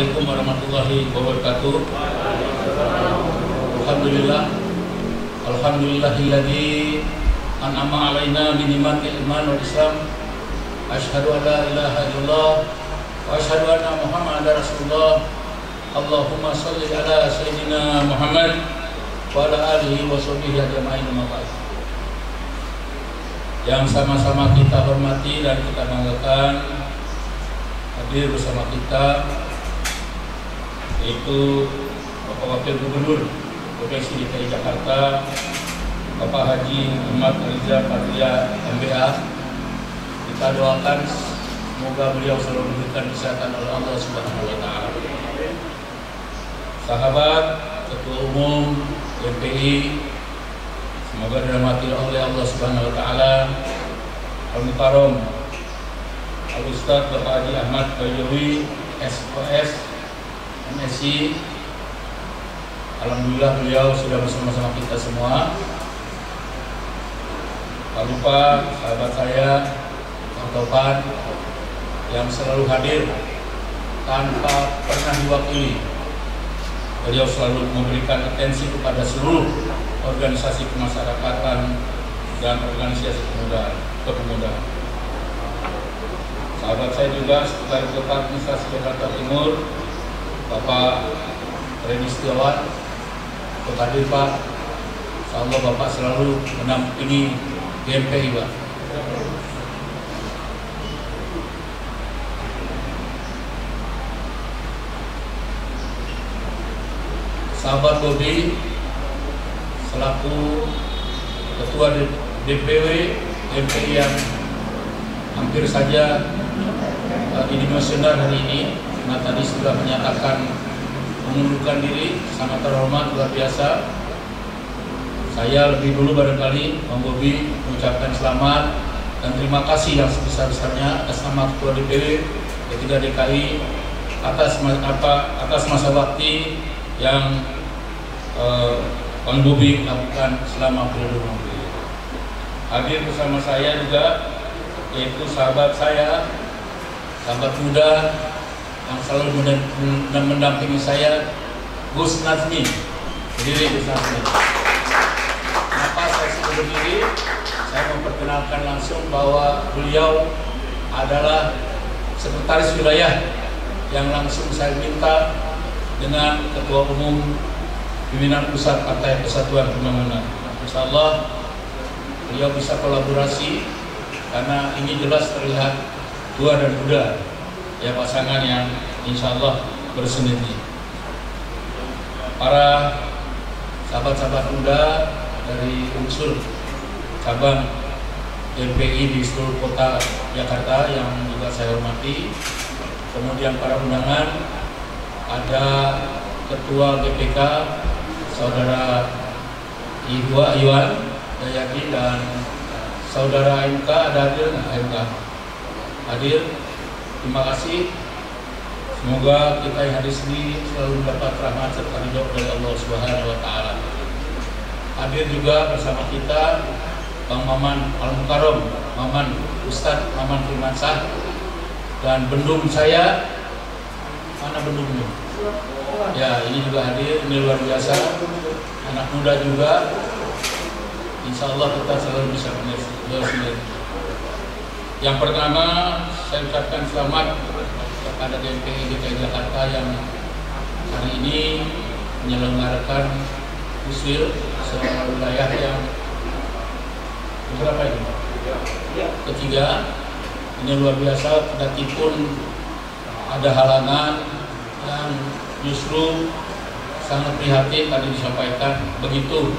Assalamualaikum warahmatullahi wabarakatuh. Alhamdulillahilladzi an'ama alaina bi ni'matil iman wal islam. Asyhadu an la ilaha illallah wa asyhadu anna Muhammadar Rasulullah. Allahumma shalli ala sayyidina Muhammad wa ala alihi wa sahbihi ajma'in. Yang sama-sama kita hormati dan kita banggakan, hadir bersama kita yaitu Bapak Wakil Gubernur Provinsi DKI Jakarta, Bapak Haji Ahmad Riza Patria MBA. Kita doakan semoga beliau selalu diberikan kesehatan oleh Allah Subhanahu wa taala. Sahabat Ketua Umum DPI, semoga dirahmati oleh Allah Subhanahu wa taala. Al-Mukarram Al-Ustaz Bapak Haji Ahmad Bayowi SOS MSI. Alhamdulillah beliau sudah bersama-sama kita semua. Tak lupa sahabat saya Pak Taufan yang selalu hadir tanpa pernah diwakili. Beliau selalu memberikan atensi kepada seluruh organisasi kemasyarakatan dan organisasi kepemudaan. Sahabat saya juga Sekretaris Kota Administrasi Jakarta Timur, Bapak Reni Setiawan, hadir Pak. Insyaallah Bapak selalu mendampingi GMPI Pak. Sahabat Bobi selaku Ketua DPW GMPI yang hampir saja didimensional hari ini, karena tadi sudah menyatakan mengundurkan diri, sangat terhormat, luar biasa. Saya lebih dulu barangkali Bang Bobi mengucapkan selamat dan terima kasih yang sebesar-besarnya atas nama Ketua DPW ketiga DKI atas masa bakti yang Bang Bobi lakukan selama periode beliau. Hadir bersama saya juga yaitu sahabat saya, sahabat muda yang selalu mendampingi saya, Gus Nazmi. Berdiri Gus Nazmi. Kenapa saya sebut berdiri? Saya memperkenalkan langsung bahwa beliau adalah sekretaris wilayah yang langsung saya minta dengan Ketua Umum Pimpinan Pusat Partai Persatuan Pembangunan. Insyaallah beliau bisa kolaborasi karena ini jelas terlihat tua dan muda, ya, pasangan yang insya Allah bersinergi. Para sahabat-sahabat muda dari unsur cabang DPI di seluruh kota Jakarta yang juga saya hormati. Kemudian para undangan, ada Ketua GPK Saudara Iwan Dayaki dan Saudara MK ada hadir, MK hadir. Terima kasih. Semoga kita yang hadir sini selalu mendapat rahmat serta ridho dari Allah Subhanahu wa taala. Hadir juga bersama kita Bang Maman Al-Mukarram, Maman Ustadz Maman Firmansyah, dan bendung saya, mana bendungnya? Ya, ini juga hadir, ini luar biasa. Anak muda juga. Insya Allah kita selalu bisa bersinergi. Yang pertama, saya ucapkan selamat kepada GMPI DKI Jakarta yang hari ini menyelenggarakan Muswil sebuah wilayah yang berapa ini? Ketiga. Ini luar biasa, kendati pun ada halangan yang justru sangat prihatin tadi disampaikan, begitu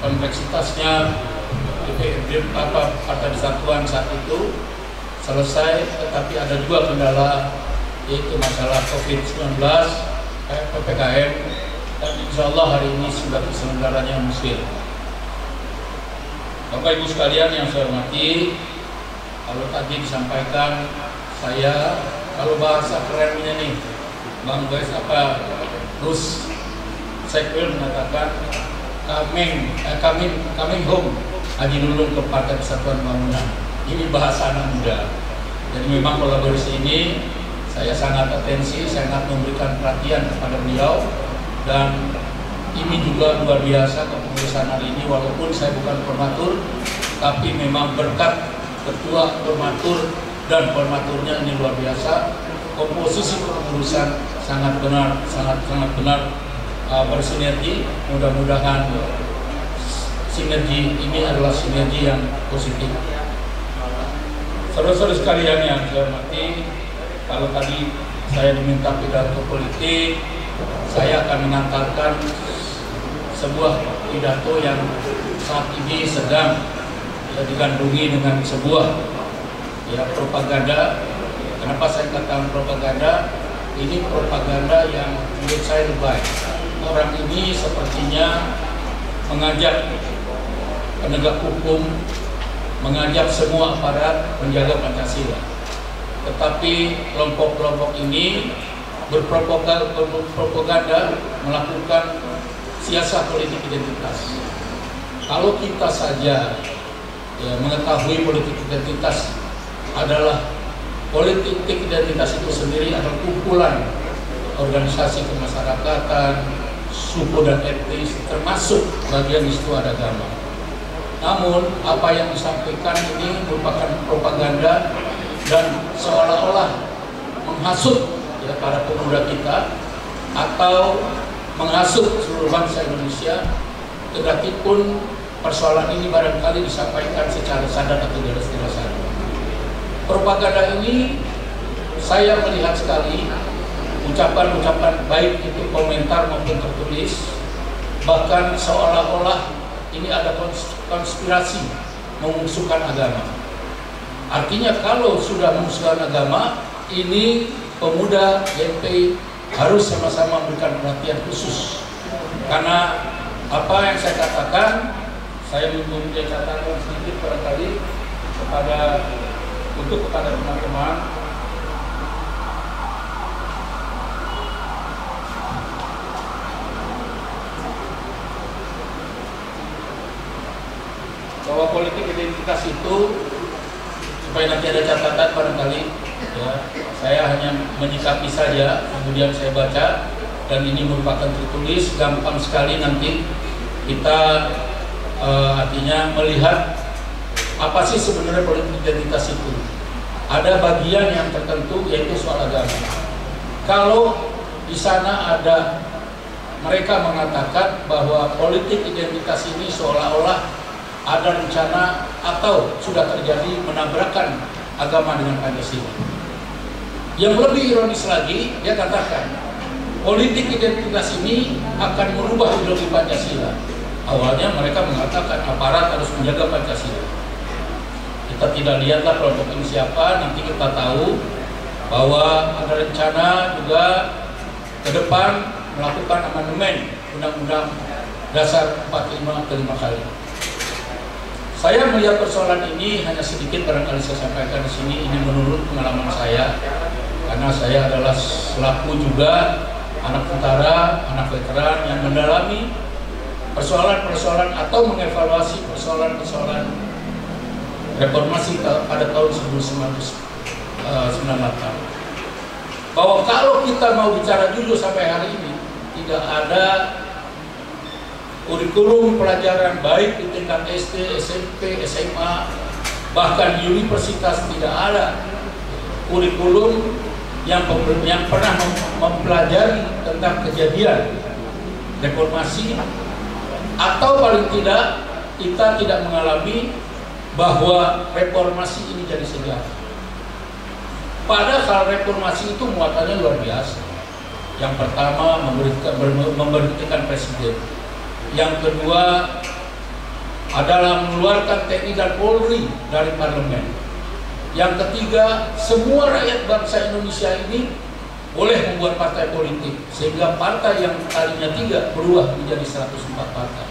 kompleksitasnya Partai Persatuan saat itu selesai, tetapi ada juga kendala, yaitu masalah COVID-19, PPKM, dan insya Allah hari ini sudah diselenggaranya Muswil. Bapak Ibu sekalian yang saya hormati, kalau tadi disampaikan saya, kalau bahasa kerennya nih, Bang Boys apa, Gus Sekil mengatakan coming home Haji Lulung ke Partai Persatuan Pembangunan. Ini bahasa anak muda. Jadi memang kolaborasi ini Saya sangat atensi, sangat memberikan perhatian kepada beliau, dan ini juga luar biasa kepengurusan hari ini, walaupun saya bukan formatur, tapi memang berkat ketua formatur dan formaturnya ini luar biasa. Komposisi kepengurusan sangat benar bersinergi. Mudah-mudahan sinergi ini adalah sinergi yang positif. Saudara-saudara sekalian yang saya hormati, kalau tadi saya diminta pidato politik, saya akan mengantarkan sebuah pidato yang saat ini sedang digandrungi dengan sebuah propaganda. Kenapa saya katakan propaganda? Ini propaganda yang menurut saya lebay. Orang ini sepertinya mengajak penegak hukum, mengajak semua aparat menjaga Pancasila. Tetapi kelompok-kelompok ini berpropaganda, melakukan siasat politik identitas. Kalau kita saja mengetahui politik identitas adalah politik identitas itu sendiri adalah kumpulan organisasi kemasyarakatan, suku dan etnis, termasuk bagian di situ ada agama. Namun apa yang disampaikan ini merupakan propaganda dan seolah-olah menghasut para pemuda kita atau menghasut seluruh bangsa Indonesia, kendati pun persoalan ini barangkali disampaikan secara sadar atau tidak sadar. Propaganda ini saya melihat sekali ucapan-ucapan baik itu komentar maupun tertulis, bahkan seolah-olah ini ada konspirasi memusuhkan agama. Artinya kalau sudah memusuhkan agama, ini pemuda GMPI harus sama-sama memberikan perhatian khusus. Karena apa yang saya katakan, saya mempunyai catatan sedikit barangkali kepada teman-teman. Bahwa politik identitas itu, supaya nanti ada catatan barangkali, saya hanya menyikapi saja, kemudian saya baca, dan ini merupakan tertulis, gampang sekali nanti kita artinya melihat apa sih sebenarnya politik identitas itu. Ada bagian yang tertentu yaitu soal agama. Kalau di sana ada mereka mengatakan bahwa politik identitas ini seolah-olah ada rencana atau sudah terjadi menabrakkan agama dengan Pancasila. Yang lebih ironis lagi, dia katakan politik identitas ini akan merubah ideologi Pancasila. Awalnya mereka mengatakan aparat harus menjaga Pancasila. Kita tidak lihatlah kelompok ini siapa, nanti kita tahu bahwa ada rencana juga ke depan melakukan amandemen Undang-Undang Dasar 45 kelima kali. Saya melihat persoalan ini hanya sedikit barangkali saya sampaikan di sini. Ini menurut pengalaman saya, karena saya adalah selaku juga anak tentara, anak veteran yang mendalami persoalan-persoalan atau mengevaluasi persoalan-persoalan reformasi pada tahun 1998. Bahwa kalau kita mau bicara jujur sampai hari ini, tidak ada kurikulum pelajaran baik di tingkat SD, SMP, SMA, bahkan di universitas tidak ada kurikulum yang pernah mempelajari tentang kejadian reformasi, atau paling tidak kita tidak mengalami bahwa reformasi ini jadi sejarah. Padahal reformasi itu muatannya luar biasa. Yang pertama memberhentikan presiden. Yang kedua adalah mengeluarkan TNI dan Polri dari parlemen. Yang ketiga, semua rakyat bangsa Indonesia ini boleh membuat partai politik, sehingga partai yang tadinya 3 berubah menjadi 104 partai.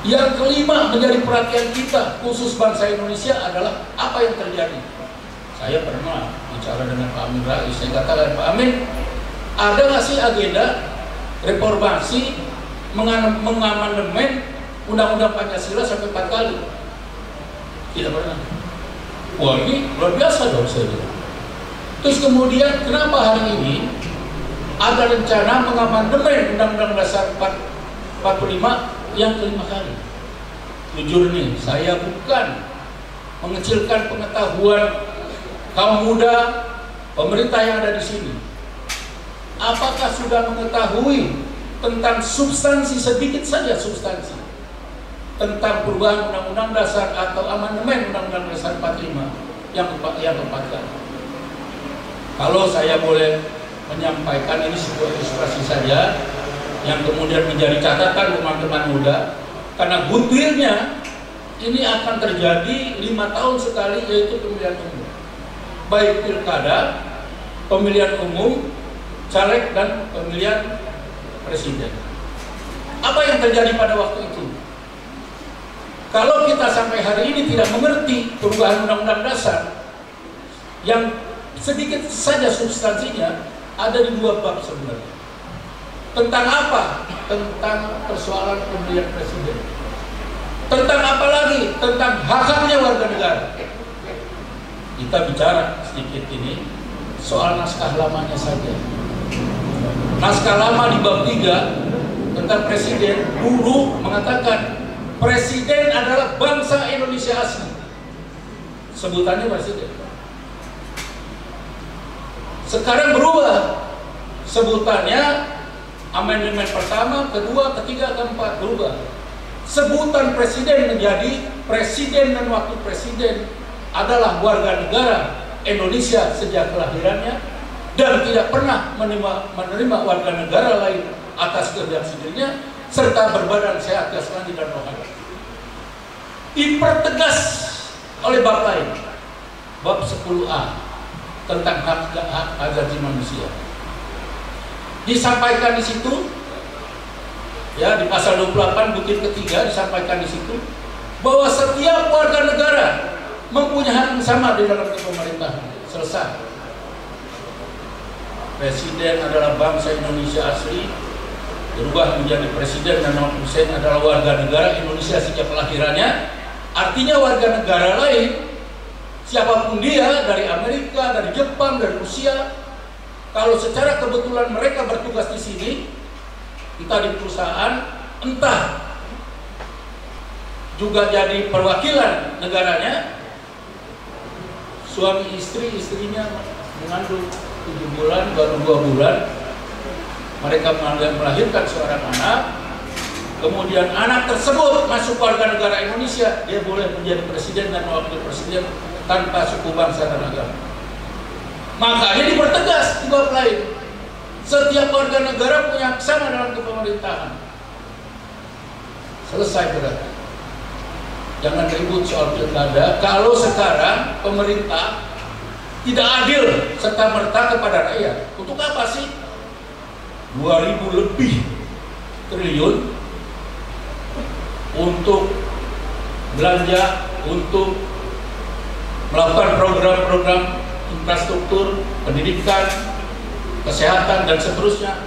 Yang kelima menjadi perhatian kita khusus bangsa Indonesia adalah apa yang terjadi. Saya pernah bicara dengan Pak Amin Rais, saya katakan, Pak Amin, ada nggak sih agenda reformasi mengamandemen Undang-Undang Pancasila sampai 4 kali? Tidak pernah. Wah, ini luar biasa dong, saya bilang. Terus kemudian kenapa hari ini ada rencana mengamandemen Undang-Undang Dasar 45 yang kelima kali? Jujur nih, saya bukan mengecilkan pengetahuan kaum muda, pemerintah yang ada di sini. Apakah sudah mengetahui tentang substansi, sedikit saja substansi tentang perubahan Undang-Undang Dasar atau amandemen Undang-Undang Dasar 45 yang keempat kali? Kalau saya boleh menyampaikan, ini sebuah ilustrasi saja yang kemudian menjadi catatan teman-teman muda, karena goodwill-nya ini akan terjadi 5 tahun sekali, yaitu pemilihan umum, baik pilkada, pemilihan umum, caleg, dan pemilihan presiden. Apa yang terjadi pada waktu itu? Kalau kita sampai hari ini tidak mengerti perubahan Undang-Undang Dasar yang sedikit saja substansinya, ada di 2 bab sebenarnya. Tentang apa? Tentang persoalan pemilihan presiden. Tentang apa lagi? Tentang hak-haknya warga negara. Kita bicara sedikit ini soal naskah lamanya saja. Naskah lama di bab 3 tentang presiden dulu mengatakan presiden adalah bangsa Indonesia asli. Sebutannya presiden. Sekarang berubah sebutannya, amandemen pertama, kedua, ketiga, keempat berubah. Sebutan presiden menjadi presiden dan wakil presiden adalah warga negara Indonesia sejak kelahirannya dan tidak pernah menerima warga negara lain atas kehendak sendirinya, serta berbadan sehat jasmani dan rohani. Dipertegas oleh bab lain, bab 10A tentang hak asasi manusia. Disampaikan di situ, ya, di pasal 28 bukit ketiga disampaikan di situ bahwa setiap warga negara mempunyai hak yang sama di dalam pemerintahan. Selesai. Presiden adalah bangsa Indonesia asli, berubah menjadi presiden dan wakil presiden adalah warga negara Indonesia sejak kelahirannya. Artinya warga negara lain, siapapun dia, dari Amerika, dari Jepang, dari Rusia, kalau secara kebetulan mereka bertugas di sini, entah di perusahaan, entah juga jadi perwakilan negaranya, suami istri, istrinya mengandung 7 bulan, baru 2 bulan, mereka melahirkan seorang anak, kemudian anak tersebut masuk warga negara Indonesia, dia boleh menjadi presiden dan wakil presiden tanpa suku, bangsa, dan agama. Makanya dipertegas di bab lain, setiap warga negara punya hak sama dalam kepemerintahan. Selesai berarti. Jangan ribut soal pilkada. Kalau sekarang pemerintah tidak adil serta merta kepada rakyat, untuk apa sih 2.000 lebih triliun untuk belanja, untuk melakukan program-program infrastruktur, pendidikan, kesehatan, dan seterusnya?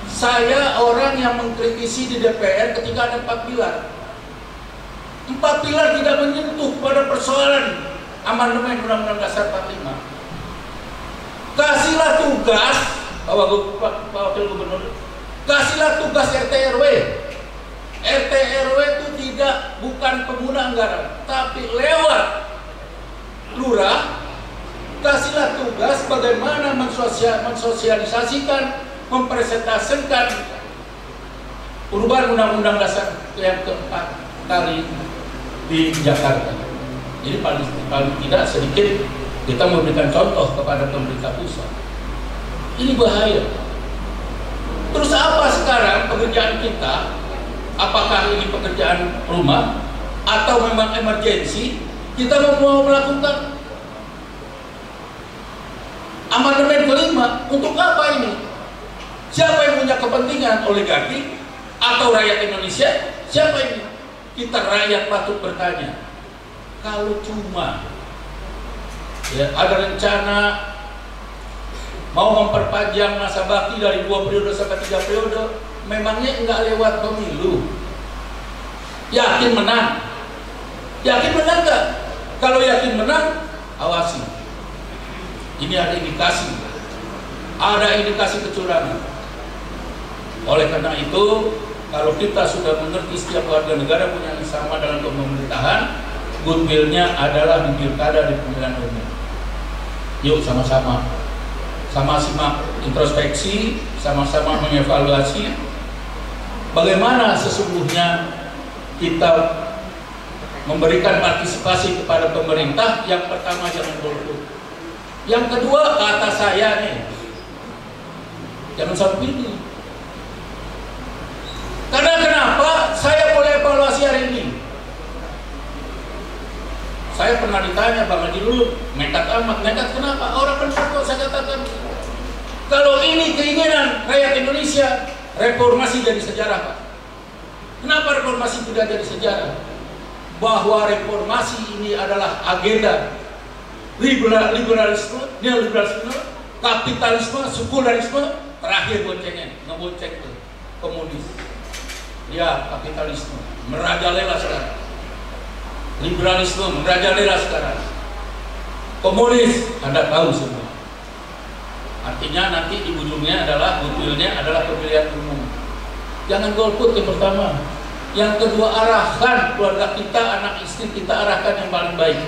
Saya orang yang mengkritisi di DPR ketika ada 4 pilar. 4 pilar tidak menyentuh pada persoalan amandemen Undang-Undang Dasar 45. Kasihlah tugas, Pak Wakil Gubernur, kasihlah tugas RT RW. RT RW itu bukan pengguna anggaran, tapi lewat lurah, kasihlah tugas bagaimana mensosialisasikan, mempresentasikan perubahan Undang-Undang Dasar yang keempat kali di Jakarta. Jadi paling tidak sedikit kita memberikan contoh kepada pemerintah pusat. Ini bahaya. Terus apa sekarang pekerjaan kita? Apakah ini pekerjaan rumah atau memang emergensi? Kita mau melakukan amandemen kelima. Untuk apa ini? Siapa yang punya kepentingan? Oligarki atau rakyat Indonesia? Siapa ini? Kita rakyat patut bertanya. Kalau cuma ada rencana mau memperpanjang masa bakti dari 2 periode sampai 3 periode, memangnya enggak lewat pemilu? Yakin menang? Yakin menang enggak? Kalau yakin menang, awasi. Ini ada indikasi kecurangan. Oleh karena itu, kalau kita sudah mengerti setiap warga negara punya hak sama dalam pemerintahan, goodwill-nya adalah di pilkada di pemilihan umum. Yuk sama-sama introspeksi, sama-sama mengevaluasi bagaimana sesungguhnya kita memberikan partisipasi kepada pemerintah. Yang pertama, jangan golput. Yang kedua, kata saya nih, jangan sampai ini. Karena kenapa saya boleh evaluasi hari ini? Saya pernah ditanya, Bang Haji dulu, nekat amat. Nekat kenapa? Orang benar kok saya katakan. Kalau ini keinginan rakyat Indonesia, reformasi jadi sejarah, Pak. Kenapa reformasi tidak jadi sejarah? Bahwa reformasi ini adalah agenda liberalisme, neoliberalisme, kapitalisme, sekularisme, terakhir boncengnya, ngebonceng tuh, komunis. Ya, kapitalisme merajalela sekarang. Liberalisme merajalela sekarang. Komunis, Anda tahu semua. Artinya nanti di ujungnya adalah goodwill-nya adalah pemilihan umum. Jangan golput yang pertama. Yang kedua, arahkan keluarga kita, anak istri kita, arahkan yang paling baik.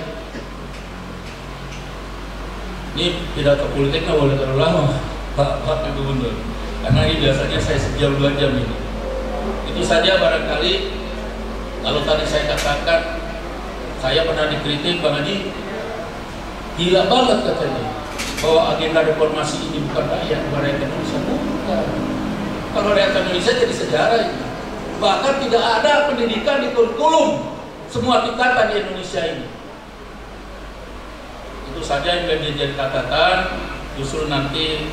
Ini pidato politiknya boleh terlalu lama, Pak Gubernur, karena ini biasanya saya sejam 2 jam ini. Itu saja barangkali. Kalau tadi saya katakan, saya pernah dikritik, Bang Haji, gila banget katanya, bahwa agenda reformasi ini bukan rakyat Indonesia. Bukan. Kalau rakyat Indonesia jadi sejarah ini. Bahkan tidak ada pendidikan di kurikulum semua tingkatan di Indonesia ini. Itu saja yang jadi catatan. Justru nanti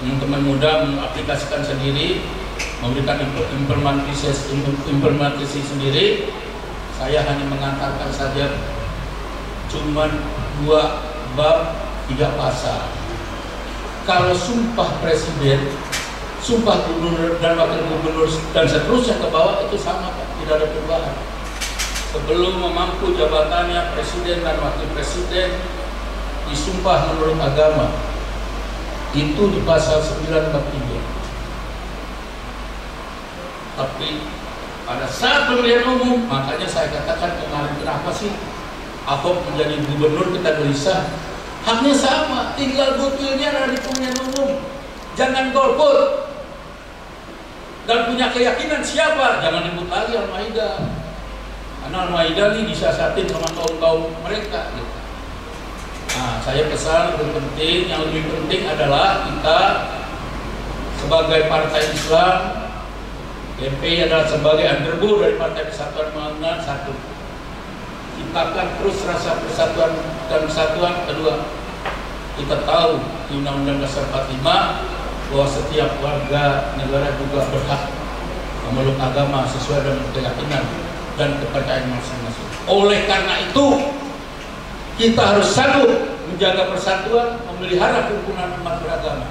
teman-teman muda mengaplikasikan sendiri, memberikan implementasi sendiri. Saya hanya mengantarkan saja cuman 2 bab 3 pasal. Kalau sumpah presiden, sumpah gubernur dan wakil gubernur dan seterusnya ke bawah itu sama, Pak, tidak ada perubahan. Sebelum memampu jabatannya presiden dan wakil presiden disumpah menurut agama, itu di pasal 9 bab 3. Tapi pada saat pemilihan umum, makanya saya katakan kemarin, kenapa sih Ahok menjadi gubernur kita gelisah? Haknya sama, tinggal goodwill-nya ada di pemilihan umum. Jangan golput. Dan punya keyakinan siapa? Jangan disebut lagi Al-Maidah. Karena Al-Maidah ini disiasatin sama kaum mereka. Gitu. Nah, saya pesan lebih penting, yang lebih penting adalah kita sebagai partai Islam, GMPI adalah sebagai underbu dari Partai Persatuan Pembangunan, 1. Ciptakan terus rasa persatuan dan kesatuan. 2, kita tahu di Undang-Undang Dasar 45 bahwa setiap warga negara juga berhak memeluk agama sesuai dengan keyakinan dan kepercayaan masing-masing. Oleh karena itu, kita harus sanggup menjaga persatuan, memelihara kerukunan umat beragama.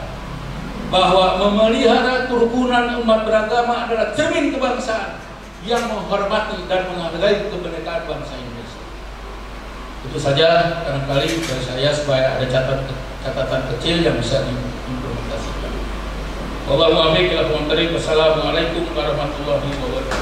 Bahwa memelihara kerukunan umat beragama adalah cermin kebangsaan yang menghormati dan menghargai kebenekaan bangsa Indonesia. Itu saja barangkali dari saya supaya ada catatan kecil yang bisa diimplementasikan. Wassalamualaikum warahmatullahi wabarakatuh.